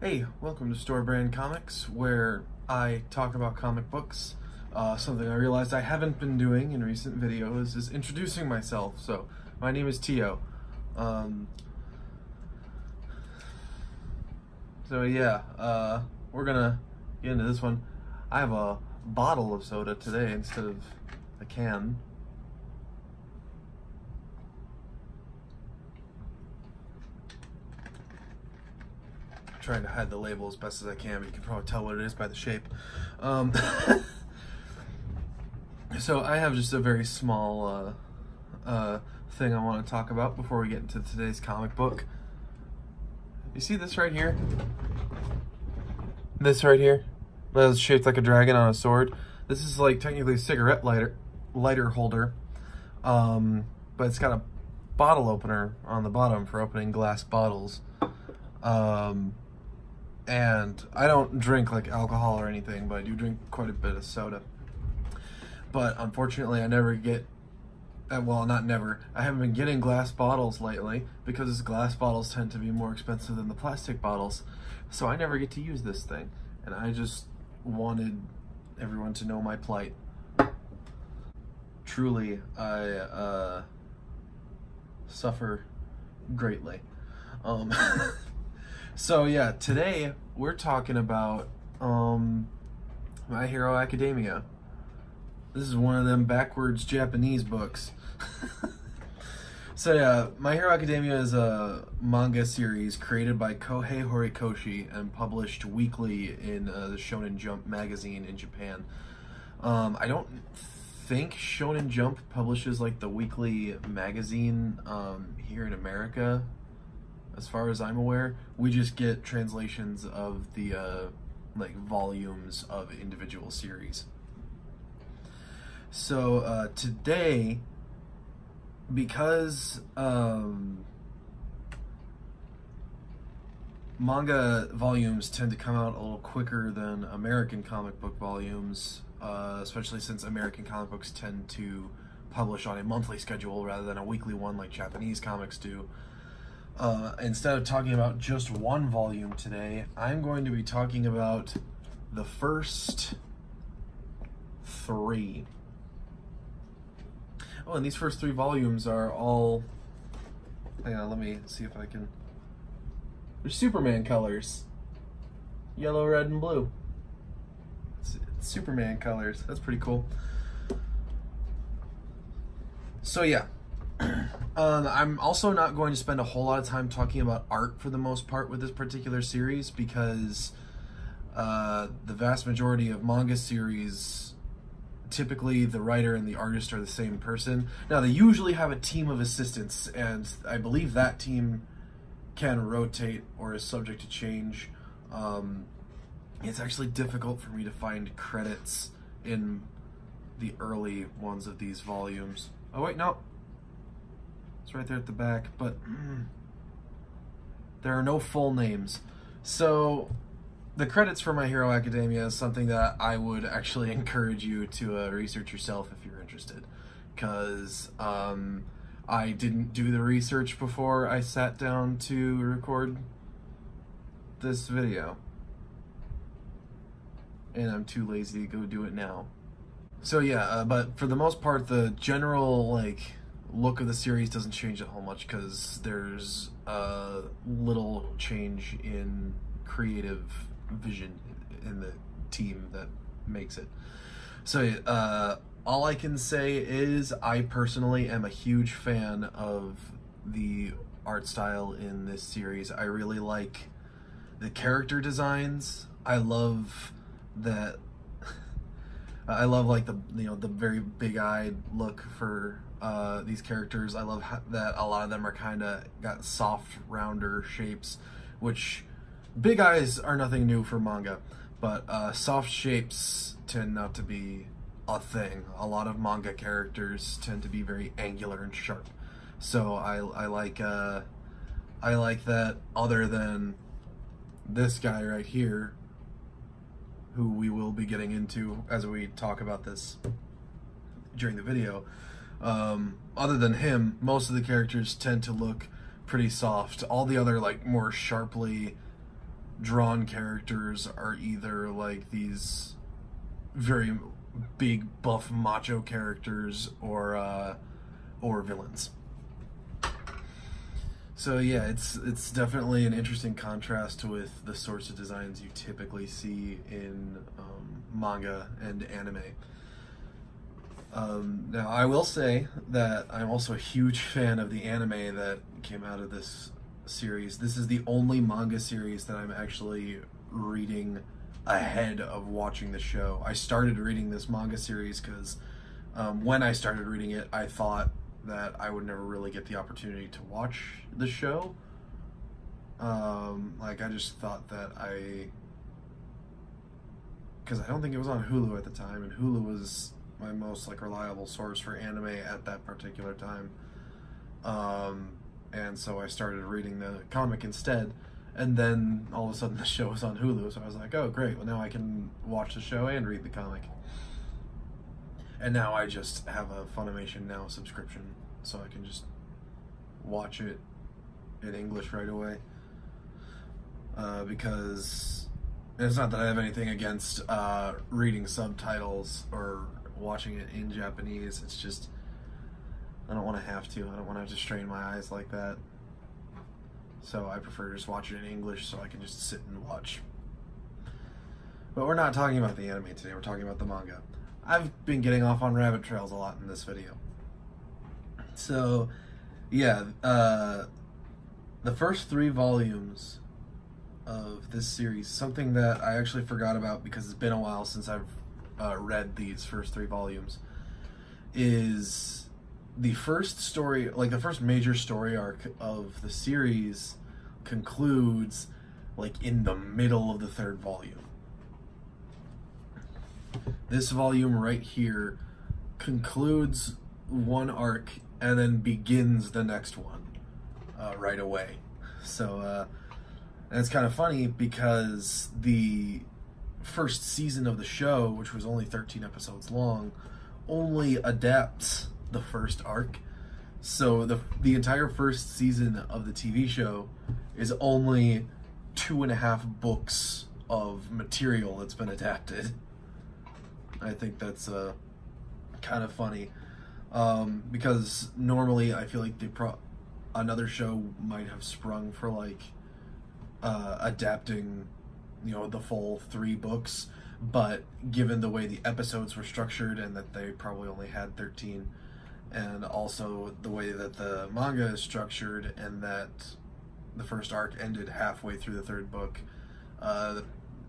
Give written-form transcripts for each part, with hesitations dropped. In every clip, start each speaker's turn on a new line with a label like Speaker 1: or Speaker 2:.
Speaker 1: Hey, welcome to Store Brand Comics, where I talk about comic books. Something I realized I haven't been doing in recent videos is introducing myself. So, my name is Tio. We're gonna get into this one. I have a bottle of soda today instead of a can. Trying to hide the label as best as I can, but you can probably tell what it is by the shape. So I have just a very small thing I want to talk about before we get into today's comic book. You see this right here? This right here? That's shaped like a dragon on a sword. This is like technically a cigarette lighter holder, but it's got a bottle opener on the bottom for opening glass bottles. And I don't drink like alcohol or anything, but I do drink quite a bit of soda. But unfortunately, I never get, well, not never, I haven't been getting glass bottles lately because glass bottles tend to be more expensive than the plastic bottles. So I never get to use this thing. And I just wanted everyone to know my plight. Truly, I suffer greatly. So yeah, today we're talking about My Hero Academia. This is one of them backwards Japanese books. So yeah, My Hero Academia is a manga series created by Kohei Horikoshi and published weekly in the Shonen Jump magazine in Japan. I don't think Shonen Jump publishes like the weekly magazine here in America. As far as I'm aware, we just get translations of the like volumes of individual series. So today, because manga volumes tend to come out a little quicker than American comic book volumes, especially since American comic books tend to publish on a monthly schedule rather than a weekly one like Japanese comics do. Instead of talking about just one volume today, I'm going to be talking about the first three. Oh, and these first three volumes are all, hang on, let me see if I can, they're Superman colors. Yellow, red, and blue. It's Superman colors. That's pretty cool. So yeah. I'm also not going to spend a whole lot of time talking about art for the most part with this particular series because the vast majority of manga series, typically the writer and the artist are the same person. Now, they usually have a team of assistants, and I believe that team can rotate or is subject to change. It's actually difficult for me to find credits in the early ones of these volumes. Oh wait, no. It's right there at the back, but there are no full names. So the credits for My Hero Academia is something that I would actually encourage you to research yourself if you're interested, because I didn't do the research before I sat down to record this video, and I'm too lazy to go do it now. So yeah, but for the most part, the general like look of the series doesn't change a whole much because there's little change in creative vision in the team that makes it. So all I can say is I personally am a huge fan of the art style in this series. I really like the character designs. I love that I love like the the very big-eyed look for these characters. I love that a lot of them are kind of got soft, rounder shapes, which big eyes are nothing new for manga, but soft shapes tend not to be a thing. A lot of manga characters tend to be very angular and sharp. So I like that, other than this guy right here, who we will be getting into as we talk about this during the video. Other than him, most of the characters tend to look pretty soft. All the other like more sharply drawn characters are either like these very big buff macho characters or villains. So yeah, it's definitely an interesting contrast with the sorts of designs you typically see in manga and anime. Now, I will say that I'm also a huge fan of the anime that came out of this series. This is the only manga series that I'm actually reading ahead of watching the show. I started reading this manga series because when I started reading it, I thought that I would never really get the opportunity to watch the show. Like, I just thought that because I don't think it was on Hulu at the time, and Hulu was my most like reliable source for anime at that particular time. And so I started reading the comic instead, and then all of a sudden the show was on Hulu, so I was like, oh great, well now I can watch the show and read the comic. And now I just have a Funimation Now subscription, so I can just watch it in English right away. Because it's not that I have anything against reading subtitles or watching it in Japanese, it's just I don't want to have to. I don't want to have to strain my eyes like that. So I prefer to just watch it in English so I can just sit and watch. But we're not talking about the anime today, we're talking about the manga. I've been getting off on rabbit trails a lot in this video. So, yeah, the first 3 volumes of this series, something that I actually forgot about because it's been a while since I've read these first 3 volumes, is the first story, like the first major story arc of the series concludes like in the middle of the 3rd volume. This volume right here concludes one arc and then begins the next one right away. So, and it's kind of funny because the first season of the show, which was only 13 episodes long, only adapts the first arc. So the entire first season of the TV show is only 2.5 books of material that's been adapted. I think that's kind of funny, because normally I feel like another show might have sprung for like adapting, you know, the full 3 books, but given the way the episodes were structured and that they probably only had 13, and also the way that the manga is structured and that the first arc ended halfway through the 3rd book,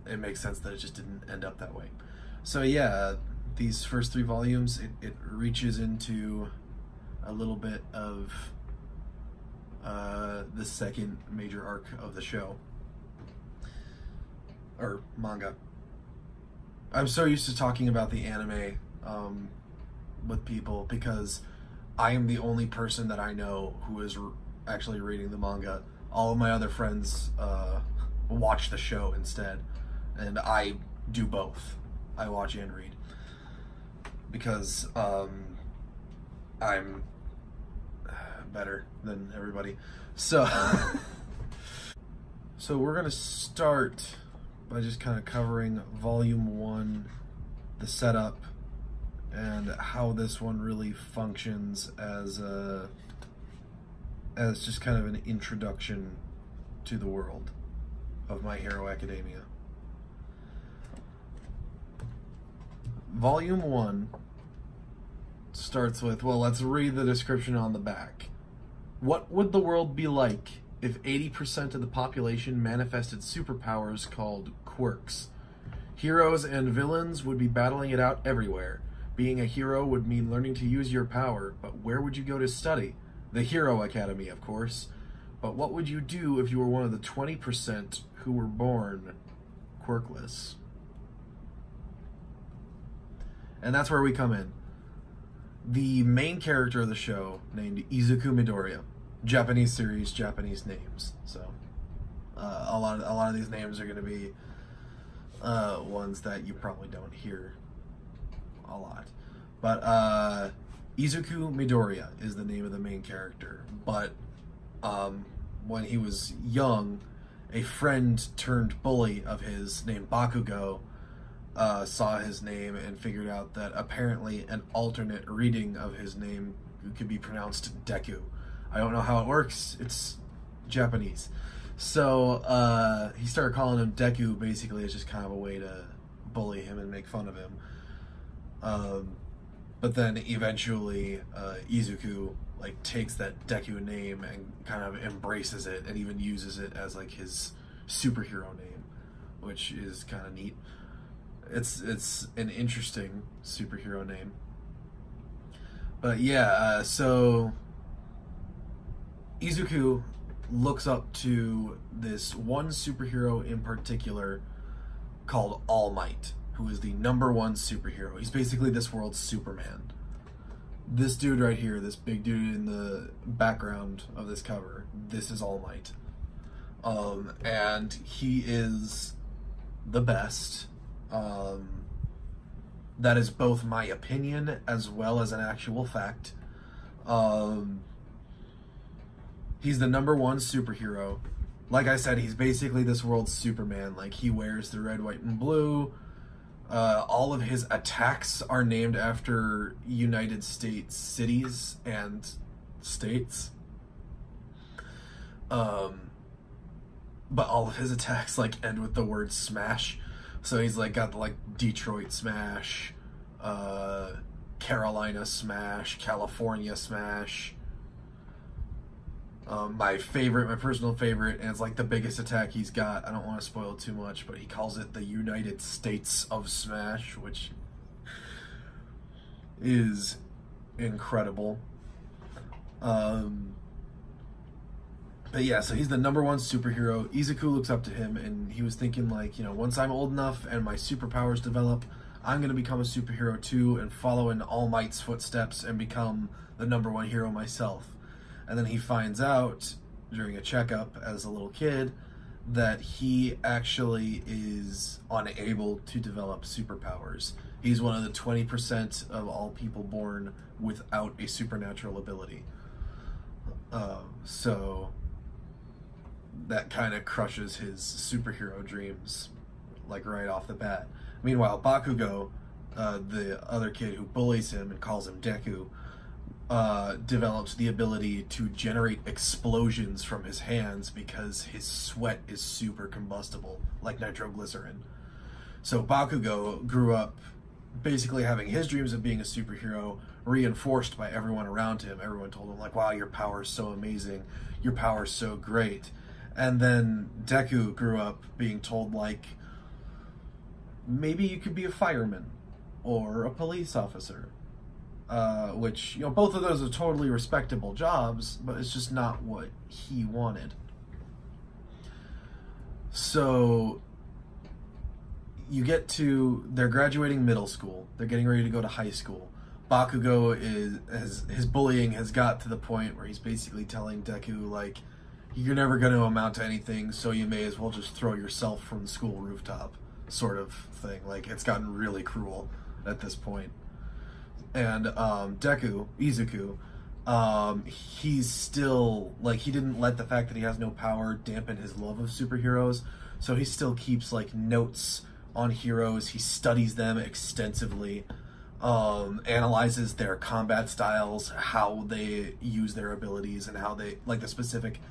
Speaker 1: it makes sense that it just didn't end up that way. So yeah, these first 3 volumes, it reaches into a little bit of the second major arc of the show, or manga. I'm so used to talking about the anime with people because I am the only person that I know who is actually reading the manga. All of my other friends watch the show instead, and I do both. I watch and read because I'm better than everybody. So so we're gonna start by just kind of covering volume 1, the setup, and how this one really functions as just kind of an introduction to the world of My Hero Academia. Volume 1 starts with, well, let's read the description on the back. What would the world be like if 80% of the population manifested superpowers called quirks? Heroes and villains would be battling it out everywhere. Being a hero would mean learning to use your power, but where would you go to study? The Hero Academy, of course. But what would you do if you were one of the 20% who were born quirkless? And that's where we come in. The main character of the show, named Izuku Midoriya. Japanese series, Japanese names. So a lot of these names are going to be ones that you probably don't hear a lot. But Izuku Midoriya is the name of the main character. But when he was young a friend turned bully of his named Bakugo saw his name and figured out that apparently an alternate reading of his name could be pronounced Deku. I don't know how it works. It's Japanese. So he started calling him Deku basically as just kind of a way to bully him and make fun of him. But then eventually Izuku like takes that Deku name and kind of embraces it and even uses it as like his superhero name, which is kind of neat. It's an interesting superhero name. But yeah, so Izuku looks up to this one superhero in particular called All Might, who is the #1 superhero. He's basically this world's Superman. This dude right here, this big dude in the background of this cover, this is All Might. And he is the best. That is both my opinion as well as an actual fact. He's the #1 superhero. Like I said, he's basically this world's Superman. Like, he wears the red, white, and blue. All of his attacks are named after United States cities and states. But all of his attacks like end with the word smash. So he's like got like Detroit smash, Carolina smash, California smash. My personal favorite, and it's like the biggest attack he's got. I don't want to spoil too much, but he calls it the United States of Smash, which is incredible. But yeah, so he's the #1 superhero. Izuku looks up to him, and he was thinking like, you know, once I'm old enough and my superpowers develop, I'm going to become a superhero too and follow in All Might's footsteps and become the #1 hero myself. And then he finds out during a checkup as a little kid that he actually is unable to develop superpowers. He's one of the 20% of all people born without a supernatural ability. So that kind of crushes his superhero dreams, like right off the bat. Meanwhile, Bakugo, the other kid who bullies him and calls him Deku, develops the ability to generate explosions from his hands because his sweat is super combustible, like nitroglycerin. So Bakugo grew up basically having his dreams of being a superhero reinforced by everyone around him. Everyone told him like, wow, your power is so amazing, your power is so great. And then Deku grew up being told like, maybe you could be a fireman or a police officer. Which, you know, both of those are totally respectable jobs, but it's just not what he wanted. So you get to, they're graduating middle school, they're getting ready to go to high school. Bakugo his bullying has got to the point where he's basically telling Deku, like, you're never going to amount to anything, so you may as well just throw yourself from the school rooftop, sort of thing. Like, it's gotten really cruel at this point. And Izuku, he's still, like, he didn't let the fact that he has no power dampen his love of superheroes, so he still keeps, like, notes on heroes. He studies them extensively, analyzes their combat styles, how they use their abilities, and how they, like, the specific,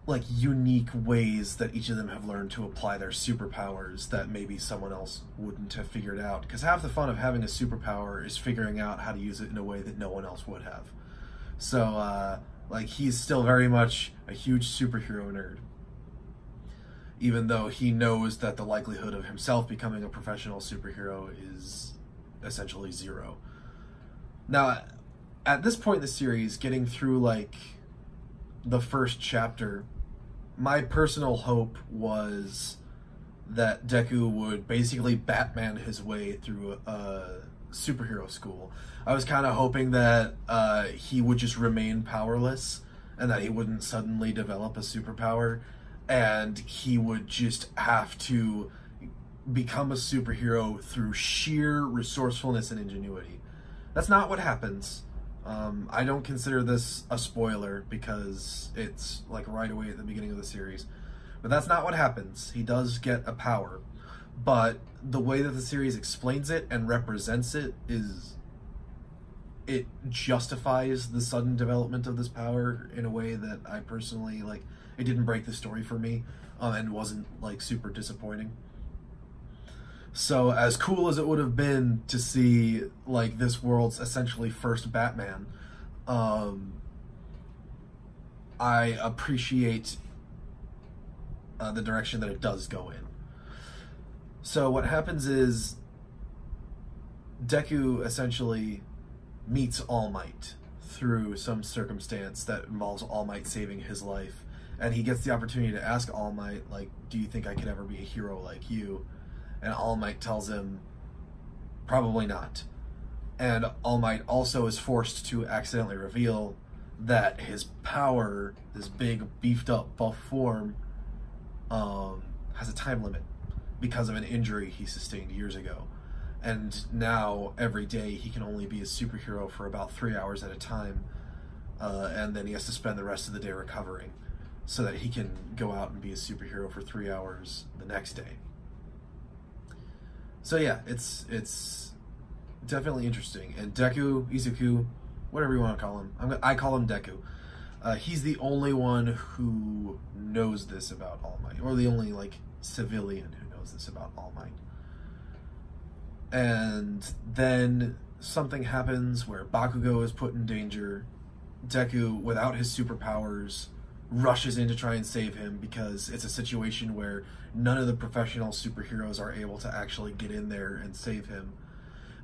Speaker 1: like, unique ways that each of them have learned to apply their superpowers that maybe someone else wouldn't have figured out. Because half the fun of having a superpower is figuring out how to use it in a way that no one else would have. So, like, he's still very much a huge superhero nerd. Even though he knows that the likelihood of himself becoming a professional superhero is essentially zero. Now, at this point in the series, getting through, like, the first chapter, my personal hope was that Deku would basically Batman his way through a superhero school. I was kind of hoping that he would just remain powerless and that he wouldn't suddenly develop a superpower and he would just have to become a superhero through sheer resourcefulness and ingenuity. That's not what happens. I don't consider this a spoiler because it's like right away at the beginning of the series. But that's not what happens. He does get a power. But the way that the series explains it and represents it it justifies the sudden development of this power in a way that I personally, like, it didn't break the story for me, and wasn't, like, super disappointing. So, as cool as it would have been to see, like, this world's essentially first Batman, I appreciate the direction that it does go in. So what happens is Deku essentially meets All Might through some circumstance that involves All Might saving his life, and he gets the opportunity to ask All Might, like, do you think I could ever be a hero like you? And All Might tells him, probably not. And All Might also is forced to accidentally reveal that his power, this big beefed up buff form, has a time limit because of an injury he sustained years ago. And now, every day, he can only be a superhero for about 3 hours at a time, and then he has to spend the rest of the day recovering so that he can go out and be a superhero for 3 hours the next day. So yeah, it's definitely interesting. And Deku, Izuku, whatever you want to call him, I call him Deku. He's the only one who knows this about All Might, or the only, like, civilian who knows this about All Might. And then something happens where Bakugo is put in danger. Deku, without his superpowers, rushes in to try and save him because it's a situation where none of the professional superheroes are able to actually get in there and save him.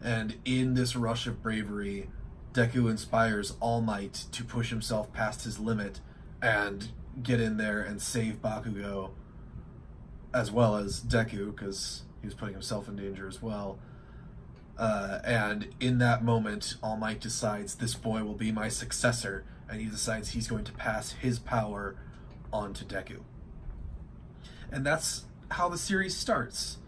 Speaker 1: And in this rush of bravery, Deku inspires All Might to push himself past his limit and get in there and save Bakugo, as well as Deku, because he was putting himself in danger as well. And in that moment, All Might decides, this boy will be my successor, and he decides he's going to pass his power on to Deku. And that's how the series starts.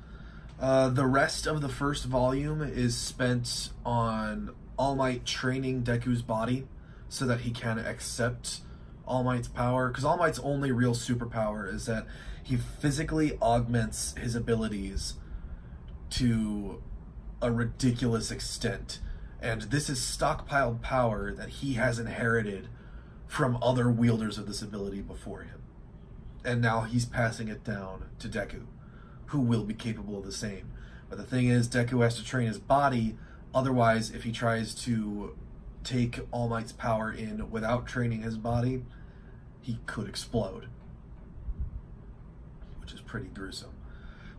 Speaker 1: The rest of the first volume is spent on All Might training Deku's body so that he can accept All Might's power, because All Might's only real superpower is that he physically augments his abilities to a ridiculous extent, and this is stockpiled power that he has inherited from other wielders of this ability before him, and now he's passing it down to Deku, who will be capable of the same. But the thing is, Deku has to train his body, otherwise if he tries to take All Might's power in without training his body, he could explode, which is pretty gruesome.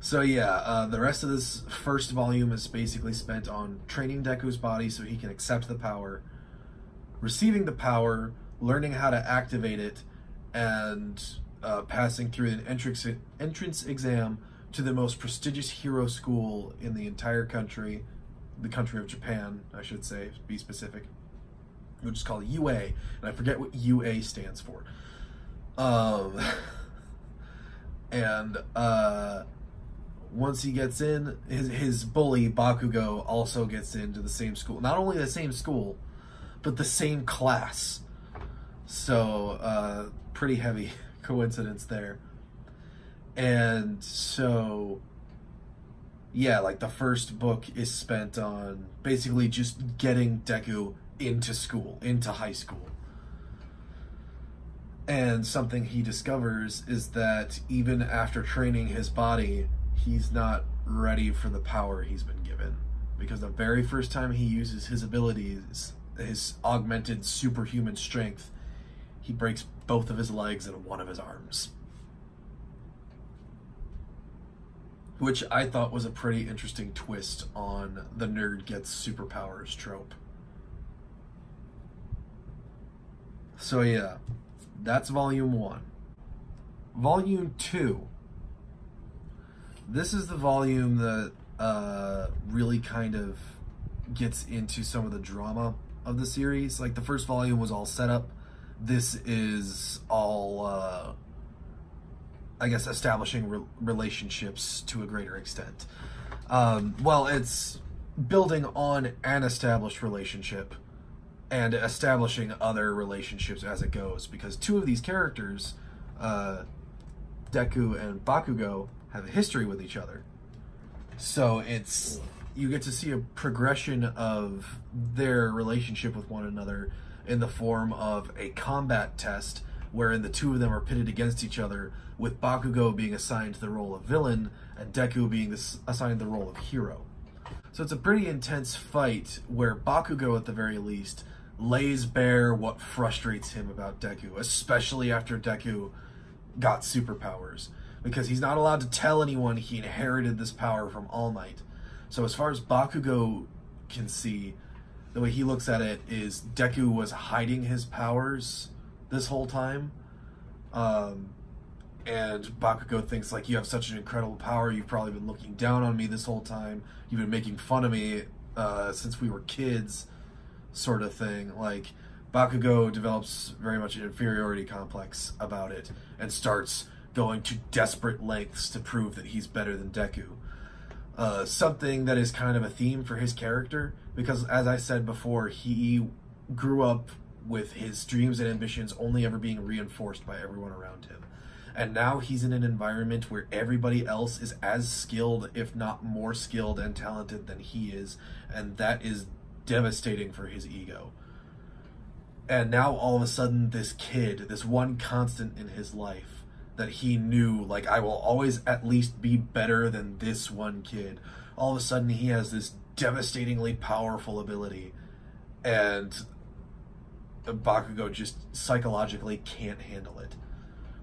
Speaker 1: So yeah, the rest of this first volume is basically spent on training Deku's body so he can accept the power, receiving the power, learning how to activate it, and passing through an entrance exam to the most prestigious hero school in the entire country, the country of Japan, I should say, to be specific, which is called UA, and I forget what UA stands for. Once he gets in, his bully, Bakugo, also gets into the same school. Not only the same school, but the same class. So, pretty heavy coincidence there. And so, yeah, like, the first book is spent on basically just getting Deku into school, into high school. And something he discovers is that even after training his body, he's not ready for the power he's been given. Because the very first time he uses his abilities, his augmented superhuman strength, he breaks both of his legs and one of his arms. Which I thought was a pretty interesting twist on the nerd gets superpowers trope. So yeah, that's volume 1. Volume 2. This is the volume that really kind of gets into some of the drama of the series. Like, the first volume was all set up. This is all, I guess, establishing relationships to a greater extent. Well, it's building on an established relationship and establishing other relationships as it goes, because two of these characters, Deku and Bakugo, have a history with each other. So you get to see a progression of their relationship with one another in the form of a combat test wherein the two of them are pitted against each other, with Bakugo being assigned the role of villain and Deku being assigned the role of hero. So it's a pretty intense fight where Bakugo, at the very least, lays bare what frustrates him about Deku, especially after Deku got superpowers, because he's not allowed to tell anyone he inherited this power from All Might. So as far as Bakugo can see, the way he looks at it is Deku was hiding his powers this whole time. And Bakugo thinks, like, you have such an incredible power, you've probably been looking down on me this whole time, you've been making fun of me since we were kids, sort of thing. Like, Bakugo develops very much an inferiority complex about it and starts going to desperate lengths to prove that he's better than Deku. Something that is kind of a theme for his character, because as I said before, he grew up with his dreams and ambitions only ever being reinforced by everyone around him. And now he's in an environment where everybody else is as skilled, if not more skilled and talented than he is, and that is devastating for his ego. And now all of a sudden this kid, this one constant in his life that he knew, like, I will always at least be better than this one kid, all of a sudden he has this devastatingly powerful ability, and Bakugo just psychologically can't handle it.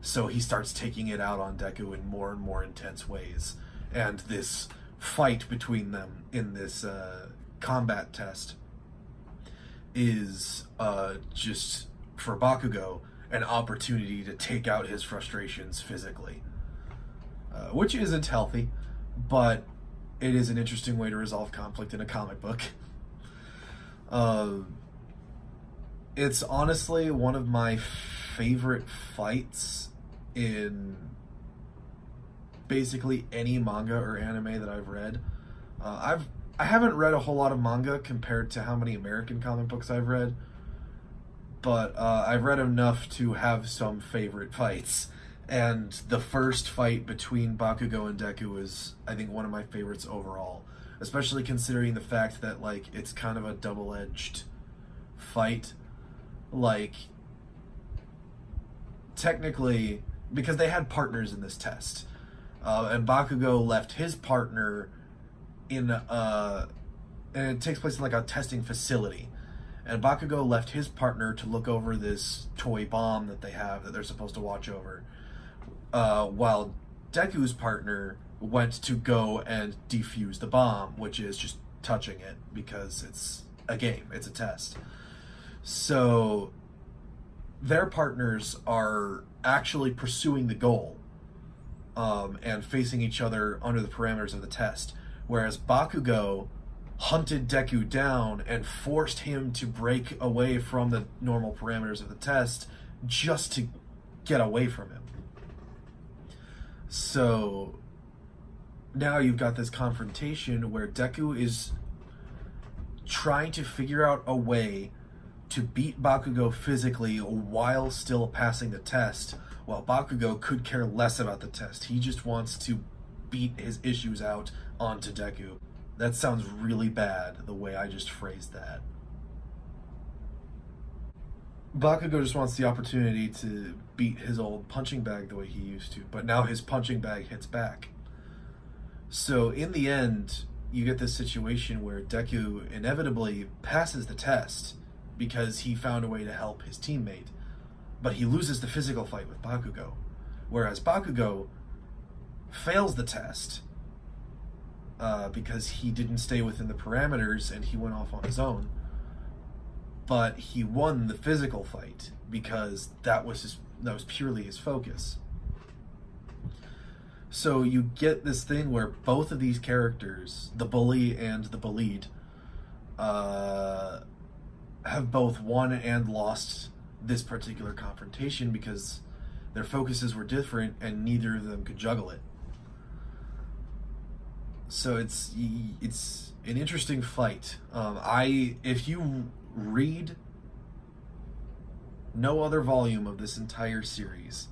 Speaker 1: So he starts taking it out on Deku in more and more intense ways. And this fight between them in this combat test is just, for Bakugo, an opportunity to take out his frustrations physically. Which isn't healthy, but it is an interesting way to resolve conflict in a comic book. It's honestly one of my favorite fights in basically any manga or anime that I've read. I haven't read a whole lot of manga compared to how many American comic books I've read, but I've read enough to have some favorite fights. And the first fight between Bakugo and Deku is, I think, one of my favorites overall, especially considering the fact that, like, it's kind of a double-edged fight. Like, technically, because they had partners in this test, and Bakugo left his partner in and it takes place in like a testing facility, and Bakugo left his partner to look over this toy bomb that they have that they're supposed to watch over, while Deku's partner went to go and defuse the bomb, which is just touching it, because it's a game, it's a test. So their partners are actually pursuing the goal and facing each other under the parameters of the test, whereas Bakugo hunted Deku down and forced him to break away from the normal parameters of the test just to get away from him. So now you've got this confrontation where Deku is trying to figure out a way to beat Bakugo physically while still passing the test, while Bakugo could care less about the test. He just wants to beat his issues out onto Deku. That sounds really bad, the way I just phrased that. Bakugo just wants the opportunity to beat his old punching bag the way he used to, but now his punching bag hits back. So in the end, you get this situation where Deku inevitably passes the test because he found a way to help his teammate, but he loses the physical fight with Bakugo, whereas Bakugo fails the test because he didn't stay within the parameters and he went off on his own, but he won the physical fight because that was purely his focus. So you get this thing where both of these characters, the bully and the bullied, have both won and lost this particular confrontation because their focuses were different and neither of them could juggle it. So it's an interesting fight. If you read no other volume of this entire series,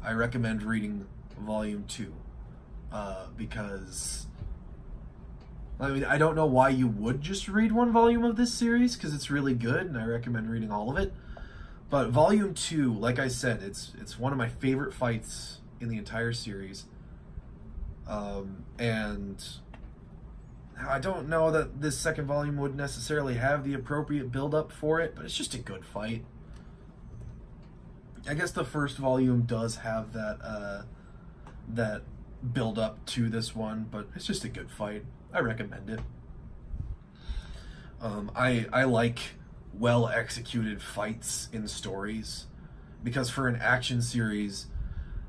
Speaker 1: I recommend reading volume 2. Because, I mean, I don't know why you would just read one volume of this series, because it's really good, and I recommend reading all of it. But volume 2, like I said, it's one of my favorite fights in the entire series. And I don't know that this second volume would necessarily have the appropriate build-up for it, but it's just a good fight. I guess the first volume does have that build-up to this one, but it's just a good fight. I recommend it. I like well-executed fights in stories, because for an action series,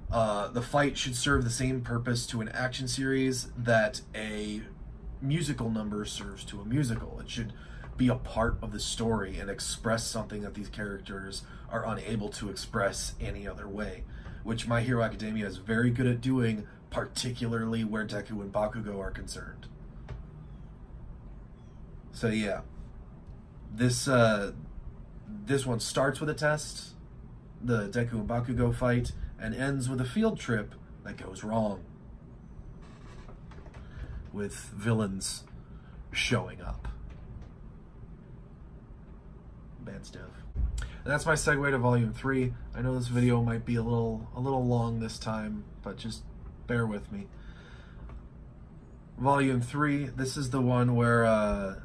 Speaker 1: the fight should serve the same purpose to an action series that a musical number serves to a musical. It should be a part of the story and express something that these characters are unable to express any other way, which My Hero Academia is very good at doing, particularly where Deku and Bakugo are concerned. So yeah, this one starts with a test, the Deku and Bakugo fight, and ends with a field trip that goes wrong, with villains showing up. Bad stuff. And that's my segue to volume 3. I know this video might be a little long this time, but just bear with me. Volume 3, this is the one where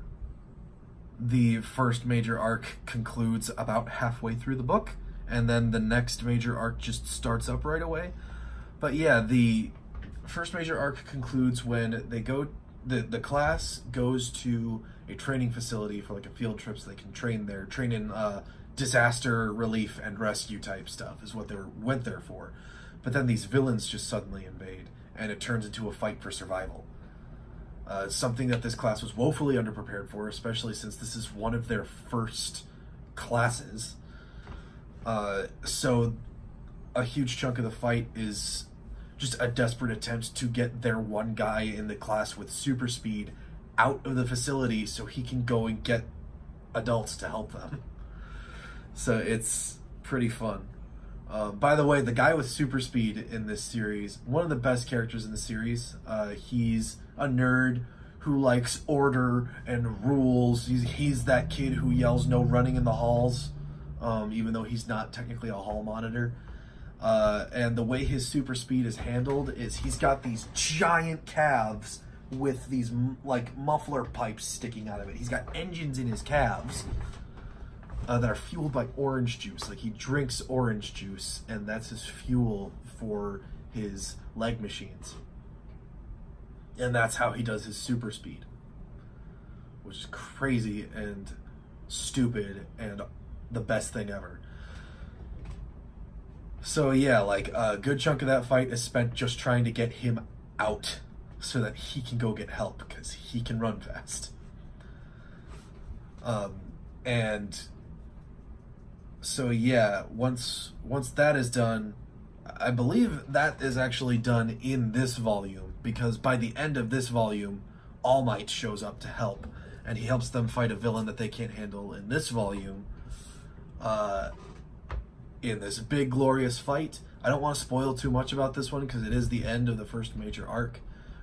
Speaker 1: the first major arc concludes about halfway through the book, and then the next major arc just starts up right away. But yeah, the first major arc concludes when they go, the class goes to a training facility for like a field trip, so they can train there, train in disaster relief and rescue type stuff is what they went there for. But then these villains just suddenly invade, and it turns into a fight for survival. Something that this class was woefully underprepared for, especially since this is one of their first classes. So a huge chunk of the fight is just a desperate attempt to get their one guy in the class with super speed out of the facility so he can go and get adults to help them. So it's pretty fun. By the way, the guy with super speed in this series, one of the best characters in the series. He's a nerd who likes order and rules. He's that kid who yells no running in the halls, even though he's not technically a hall monitor. And the way his super speed is handled is he's got these giant calves with these like muffler pipes sticking out of it. He's got engines in his calves that are fueled by orange juice. Like, he drinks orange juice, and that's his fuel for his leg machines. And that's how he does his super speed, which is crazy and stupid and the best thing ever. So yeah, like a good chunk of that fight is spent just trying to get him out so that he can go get help, because he can run fast. And so yeah, once that is done, I believe that is actually done in this volume, because by the end of this volume, All Might shows up to help, and he helps them fight a villain that they can't handle in this volume, in this big glorious fight. I don't want to spoil too much about this one because it is the end of the first major arc,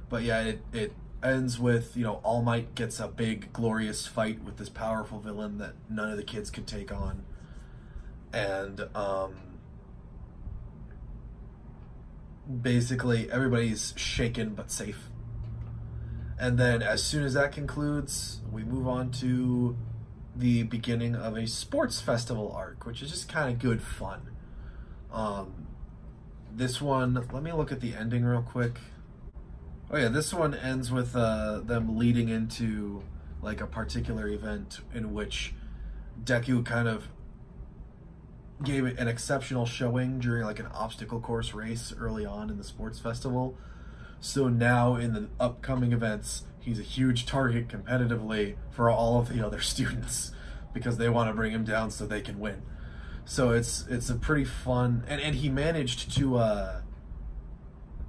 Speaker 1: but yeah, it ends with, you know, All Might gets a big glorious fight with this powerful villain that none of the kids could take on, and basically everybody's shaken but safe. And then as soon as that concludes, we move on to the beginning of a sports festival arc, which is just kind of good fun. This one, let me look at the ending real quick. Oh yeah, this one ends with them leading into like a particular event in which Deku kind of gave it an exceptional showing during like an obstacle course race early on in the sports festival. So now in the upcoming events, he's a huge target competitively for all of the other students because they want to bring him down so they can win. So it's a pretty fun, and he managed to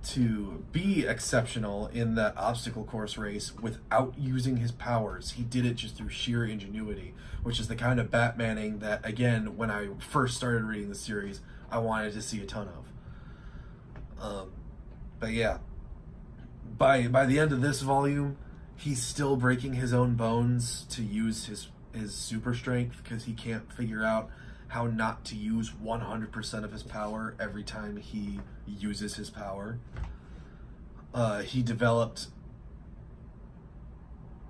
Speaker 1: to be exceptional in that obstacle course race without using his powers. He did it just through sheer ingenuity, which is the kind of Batmaning that, again, when I first started reading the series, I wanted to see a ton of. But yeah, by the end of this volume, he's still breaking his own bones to use his super strength because he can't figure out how not to use 100% of his power every time he uses his power. He developed...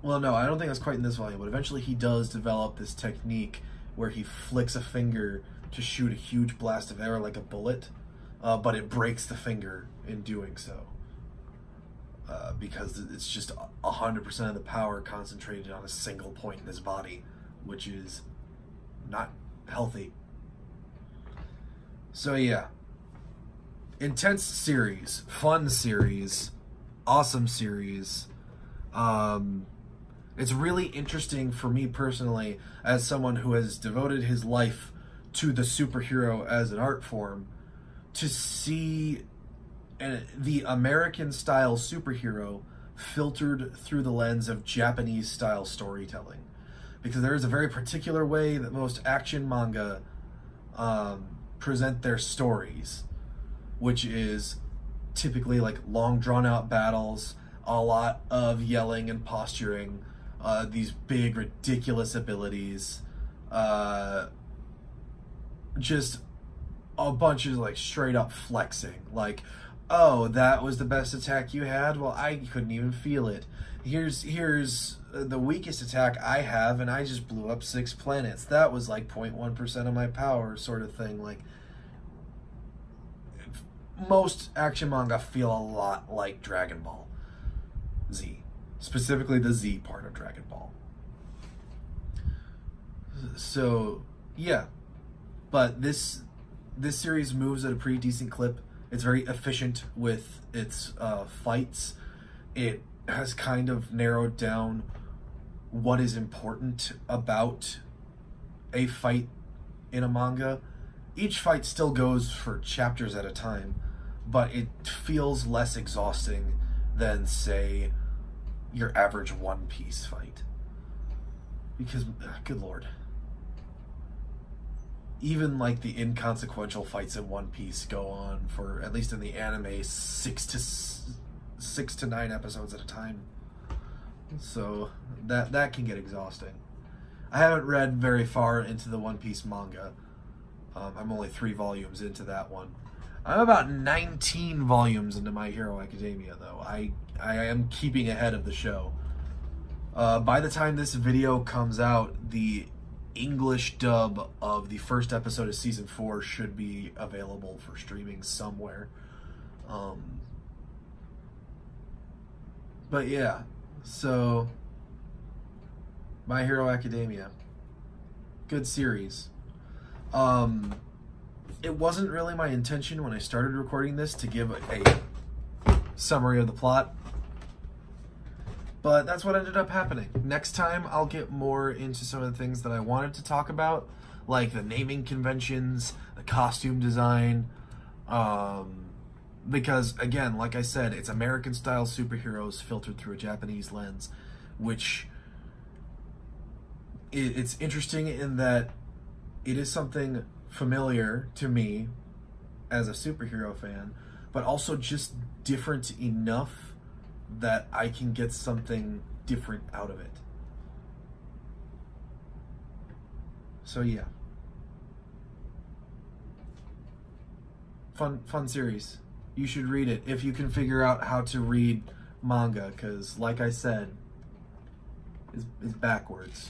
Speaker 1: Well, no, I don't think that's quite in this volume, but eventually he does develop this technique where he flicks a finger to shoot a huge blast of air like a bullet, but it breaks the finger in doing so. Because it's just 100% of the power concentrated on a single point in his body, which is not healthy. So yeah, intense series, fun series, awesome series. It's really interesting for me personally, as someone who has devoted his life to the superhero as an art form, to see the American-style superhero filtered through the lens of Japanese-style storytelling. Because there is a very particular way that most action manga present their stories, which is typically like long drawn-out battles, a lot of yelling and posturing, these big, ridiculous abilities, just a bunch of like straight-up flexing, like, oh, that was the best attack you had? Well, I couldn't even feel it. Here's the weakest attack I have, and I just blew up 6 planets. That was like 0.1% of my power, sort of thing. Like, most action manga feel a lot like Dragon Ball Z, specifically the Z part of Dragon Ball. So yeah, but this series moves at a pretty decent clip. It's very efficient with its fights. It has kind of narrowed down what is important about a fight in a manga. Each fight still goes for chapters at a time, but it feels less exhausting than, say, your average One Piece fight. Because, good lord, even like the inconsequential fights in One Piece go on for, at least in the anime, 6 to 9 episodes at a time. So that can get exhausting. I haven't read very far into the One Piece manga. I'm only 3 volumes into that one. I'm about 19 volumes into My Hero Academia, though. I am keeping ahead of the show. By the time this video comes out, the English dub of the first episode of Season 4 should be available for streaming somewhere. But yeah, so My Hero Academia. Good series. It wasn't really my intention when I started recording this to give a summary of the plot, but that's what ended up happening. Next time, I'll get more into some of the things that I wanted to talk about, like the naming conventions, the costume design, because, again, like I said, it's American-style superheroes filtered through a Japanese lens, which it's interesting in that it is something familiar to me as a superhero fan, but also just different enough that I can get something different out of it. So yeah. Fun series. You should read it if you can figure out how to read manga, because like I said, it's backwards.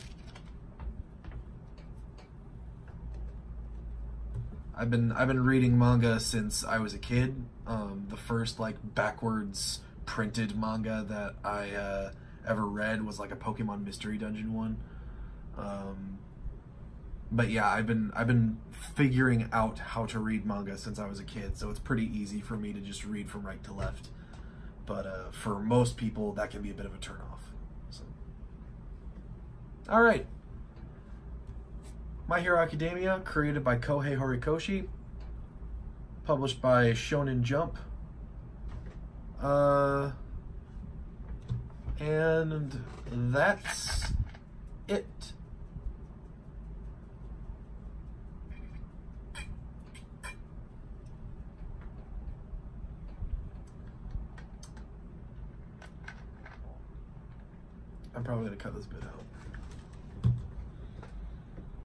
Speaker 1: I've been reading manga since I was a kid. The first like backwards printed manga that I ever read was like a Pokemon Mystery Dungeon one. But yeah, I've been figuring out how to read manga since I was a kid, so it's pretty easy for me to just read from right to left. But for most people, that can be a bit of a turnoff. So, all right. My Hero Academia, created by Kohei Horikoshi, published by Shonen Jump. And that's it. I'm probably gonna cut this bit out.